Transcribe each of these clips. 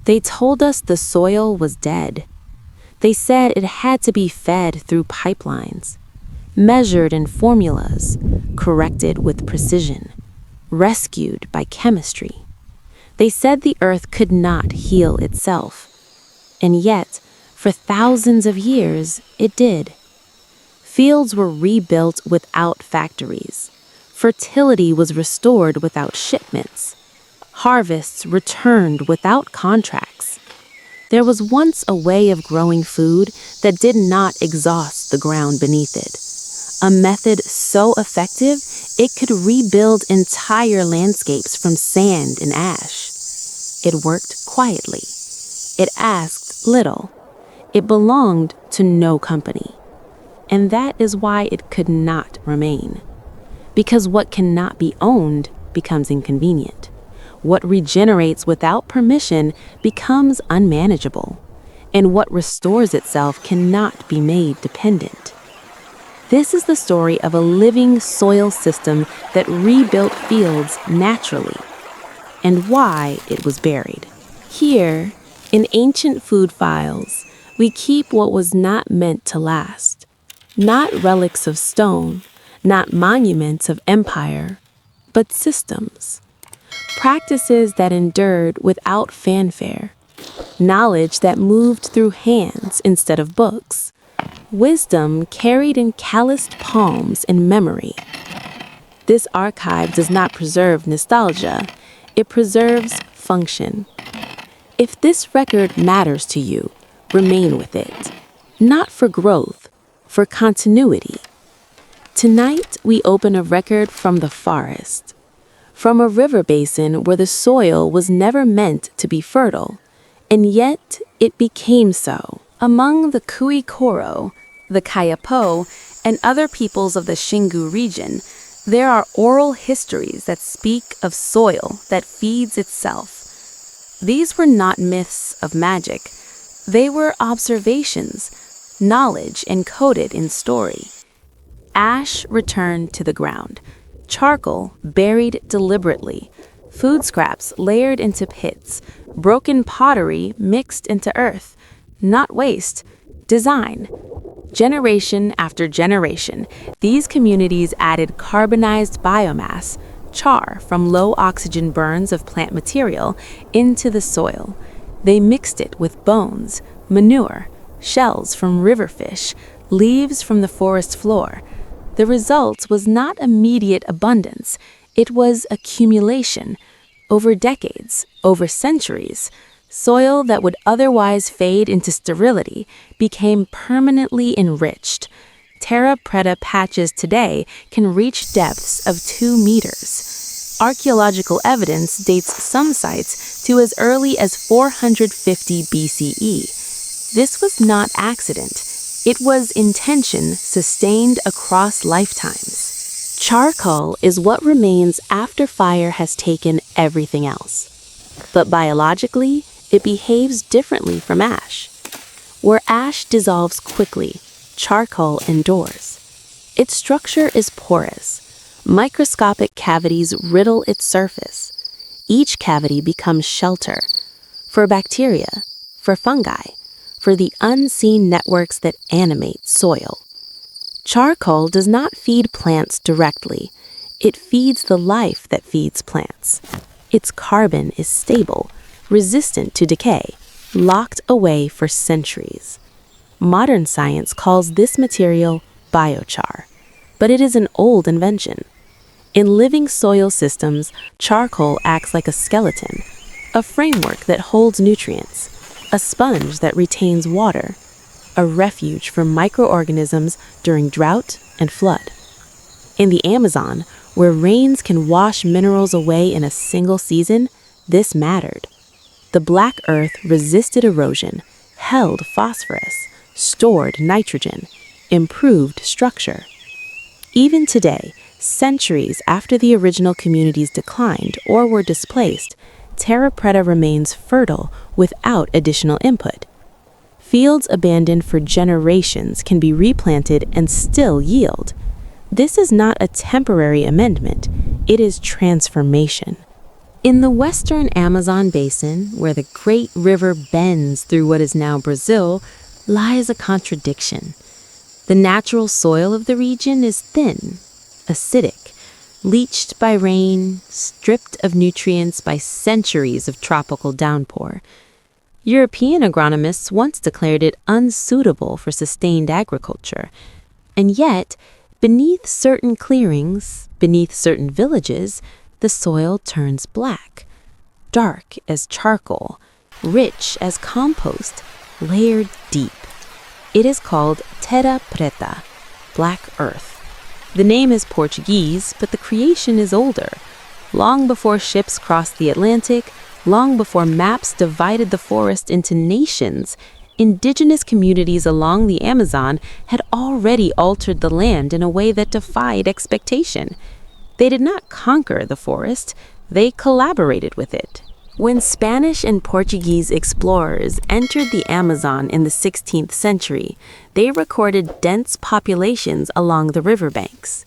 They told us the soil was dead. They said it had to be fed through pipelines, measured in formulas, corrected with precision, rescued by chemistry. They said the earth could not heal itself. And yet, for thousands of years, it did. Fields were rebuilt without factories. Fertility was restored without shipments. Harvests returned without contracts. There was once a way of growing food that did not exhaust the ground beneath it. A method so effective, it could rebuild entire landscapes from sand and ash. It worked quietly. It asked little. It belonged to no company. And that is why it could not remain. Because what cannot be owned becomes inconvenient. What regenerates without permission becomes unmanageable. And what restores itself cannot be made dependent. This is the story of a living soil system that rebuilt fields naturally, and why it was buried. Here, in ancient food files, we keep what was not meant to last. Not relics of stone, not monuments of empire, but systems. Practices that endured without fanfare. Knowledge that moved through hands instead of books. Wisdom carried in calloused palms in memory. This archive does not preserve nostalgia. It preserves function. If this record matters to you, remain with it. Not for growth, for continuity. Tonight, we open a record from the forest. From a river basin where the soil was never meant to be fertile, and yet it became so. Among the Kuikoro, the Kayapo, and other peoples of the Xingu region, there are oral histories that speak of soil that feeds itself. These were not myths of magic. They were observations, knowledge encoded in story. Ash returned to the ground, charcoal buried deliberately, food scraps layered into pits, broken pottery mixed into earth. Not waste, design. Generation after generation, these communities added carbonized biomass, char from low oxygen burns of plant material, into the soil. They mixed it with bones, manure, shells from river fish, leaves from the forest floor. The result was not immediate abundance, it was accumulation. Over decades, over centuries, soil that would otherwise fade into sterility became permanently enriched. Terra preta patches today can reach depths of 2 meters. Archaeological evidence dates some sites to as early as 450 BCE. This was not accident. It was intention sustained across lifetimes. Charcoal is what remains after fire has taken everything else. But biologically, it behaves differently from ash. Where ash dissolves quickly, charcoal endures. Its structure is porous. Microscopic cavities riddle its surface. Each cavity becomes shelter for bacteria, for fungi, for the unseen networks that animate soil. Charcoal does not feed plants directly. It feeds the life that feeds plants. Its carbon is stable, resistant to decay, locked away for centuries. Modern science calls this material biochar, but it is an old invention. In living soil systems, charcoal acts like a skeleton, a framework that holds nutrients, a sponge that retains water, a refuge for microorganisms during drought and flood. In the Amazon, where rains can wash minerals away in a single season, this mattered. The black earth resisted erosion, held phosphorus, stored nitrogen, improved structure. Even today, centuries after the original communities declined or were displaced, terra preta remains fertile without additional input. Fields abandoned for generations can be replanted and still yield. This is not a temporary amendment, it is transformation. In the western Amazon basin, where the great river bends through what is now Brazil, lies a contradiction. The natural soil of the region is thin, acidic, leached by rain, stripped of nutrients by centuries of tropical downpour. European agronomists once declared it unsuitable for sustained agriculture. And yet, beneath certain clearings, beneath certain villages, the soil turns black, dark as charcoal, rich as compost, layered deep. It is called terra preta, black earth. The name is Portuguese, but the creation is older. Long before ships crossed the Atlantic, long before maps divided the forest into nations, indigenous communities along the Amazon had already altered the land in a way that defied expectation. They did not conquer the forest, they collaborated with it. When Spanish and Portuguese explorers entered the Amazon in the 16th century, they recorded dense populations along the riverbanks.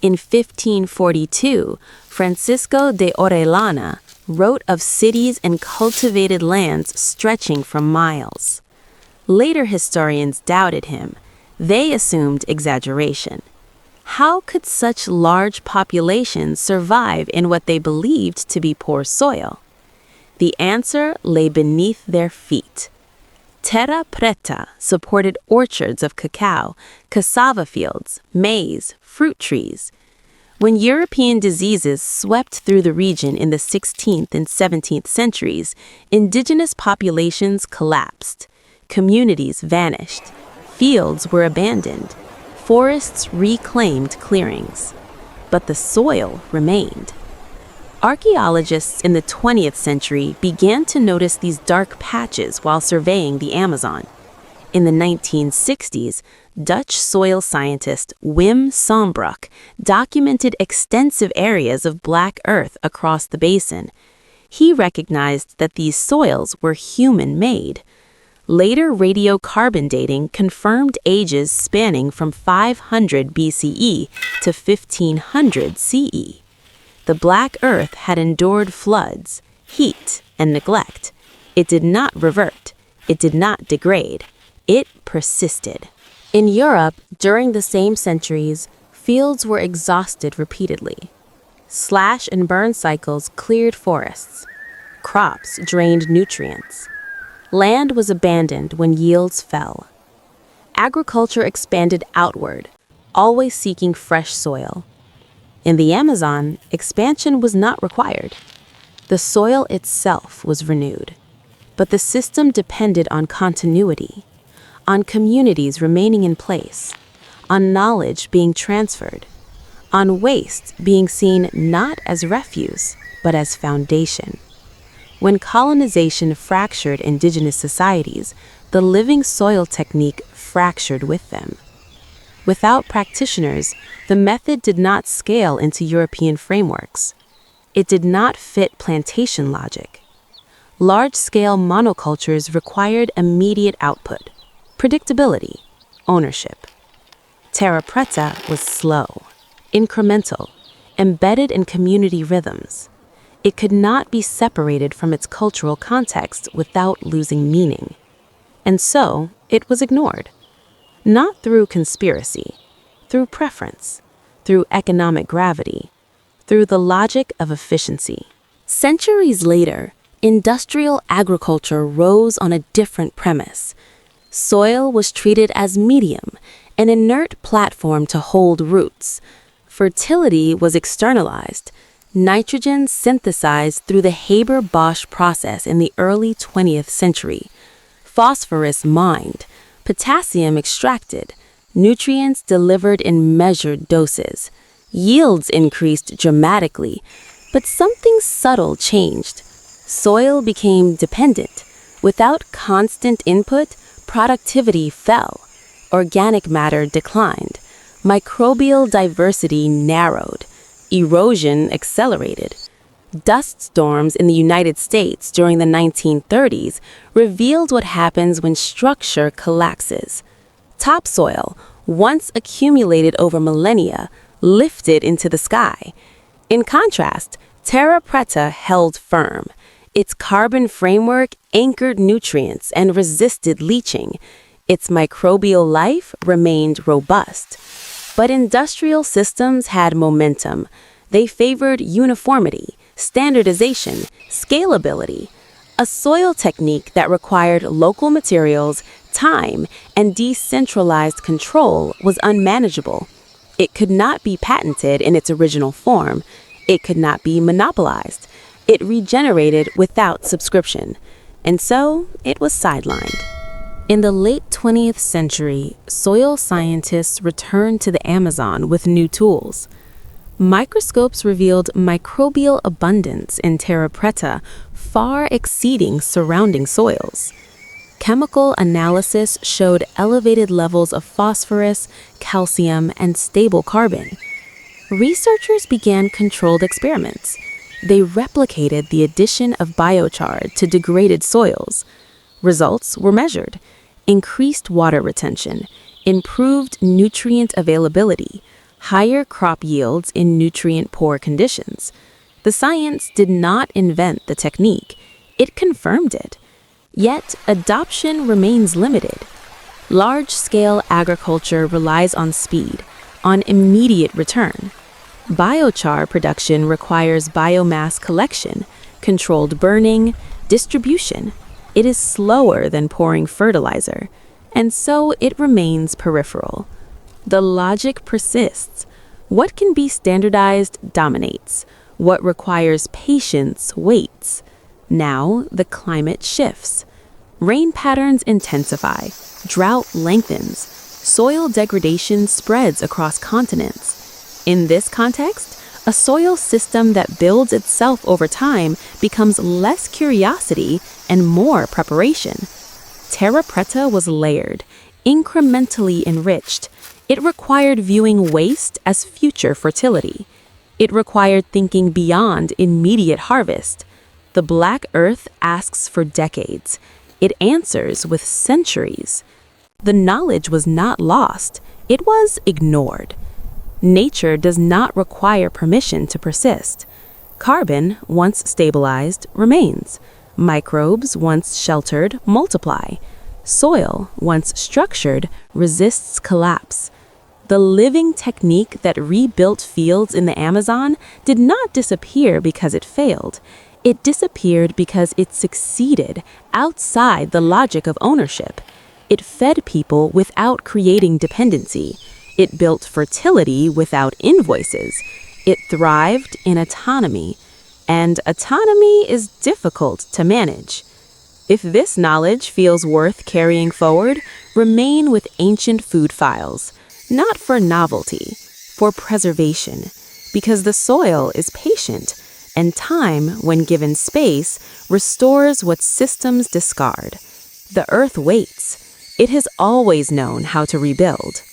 In 1542, Francisco de Orellana wrote of cities and cultivated lands stretching for miles. Later historians doubted him. They assumed exaggeration. How could such large populations survive in what they believed to be poor soil? The answer lay beneath their feet. Terra preta supported orchards of cacao, cassava fields, maize, fruit trees. When European diseases swept through the region in the 16th and 17th centuries, indigenous populations collapsed. Communities vanished. Fields were abandoned. Forests reclaimed clearings. But the soil remained. Archaeologists in the 20th century began to notice these dark patches while surveying the Amazon. In the 1960s, Dutch soil scientist Wim Sombroek documented extensive areas of black earth across the basin. He recognized that these soils were human-made. Later radiocarbon dating confirmed ages spanning from 500 BCE to 1500 CE. The black earth had endured floods, heat, and neglect. It did not revert. It did not degrade. It persisted. In Europe, during the same centuries, fields were exhausted repeatedly. Slash and burn cycles cleared forests. Crops drained nutrients. Land was abandoned when yields fell. Agriculture expanded outward, always seeking fresh soil. In the Amazon, expansion was not required. The soil itself was renewed. But the system depended on continuity, on communities remaining in place, on knowledge being transferred, on waste being seen not as refuse, but as foundation. When colonization fractured indigenous societies, the living soil technique fractured with them. Without practitioners, the method did not scale into European frameworks. It did not fit plantation logic. Large-scale monocultures required immediate output, predictability, ownership. Terra preta was slow, incremental, embedded in community rhythms. It could not be separated from its cultural context without losing meaning. And so, it was ignored. Not through conspiracy, through preference, through economic gravity, through the logic of efficiency. Centuries later, industrial agriculture rose on a different premise. Soil was treated as medium, an inert platform to hold roots. Fertility was externalized, nitrogen synthesized through the Haber-Bosch process in the early 20th century, phosphorus mined, potassium extracted, nutrients delivered in measured doses. Yields increased dramatically, but something subtle changed. Soil became dependent. Without constant input, productivity fell. Organic matter declined. Microbial diversity narrowed. Erosion accelerated. Dust storms in the United States during the 1930s revealed what happens when structure collapses. Topsoil, once accumulated over millennia, lifted into the sky. In contrast, Terra Preta held firm. Its carbon framework anchored nutrients and resisted leaching. Its microbial life remained robust. But industrial systems had momentum. They favored uniformity, standardization, scalability. A soil technique that required local materials, time, and decentralized control was unmanageable. It could not be patented in its original form. It could not be monopolized. It regenerated without subscription. And so it was sidelined. In the late 20th century, soil scientists returned to the Amazon with new tools. Microscopes revealed microbial abundance in Terra Preta far exceeding surrounding soils. Chemical analysis showed elevated levels of phosphorus, calcium, and stable carbon. Researchers began controlled experiments. They replicated the addition of biochar to degraded soils. Results were measured: increased water retention, improved nutrient availability, higher crop yields in nutrient-poor conditions. The science did not invent the technique, it confirmed it. Yet, adoption remains limited. Large-scale agriculture relies on speed, on immediate return. Biochar production requires biomass collection, controlled burning, distribution. It is slower than pouring fertilizer, and so it remains peripheral. The logic persists. What can be standardized dominates. What requires patience waits. Now the climate shifts. Rain patterns intensify. Drought lengthens. Soil degradation spreads across continents. In this context, a soil system that builds itself over time becomes less curiosity and more preparation. Terra Preta was layered, incrementally enriched. It required viewing waste as future fertility. It required thinking beyond immediate harvest. The Black Earth asks for decades. It answers with centuries. The knowledge was not lost, it was ignored. Nature does not require permission to persist. Carbon, once stabilized, remains. Microbes, once sheltered, multiply. Soil, once structured, resists collapse. The living technique that rebuilt fields in the Amazon did not disappear because it failed. It disappeared because it succeeded outside the logic of ownership. It fed people without creating dependency. It built fertility without invoices. It thrived in autonomy. And autonomy is difficult to manage. If this knowledge feels worth carrying forward, remain with ancient food files, not for novelty, for preservation, because the soil is patient, and time, when given space, restores what systems discard. The earth waits. It has always known how to rebuild.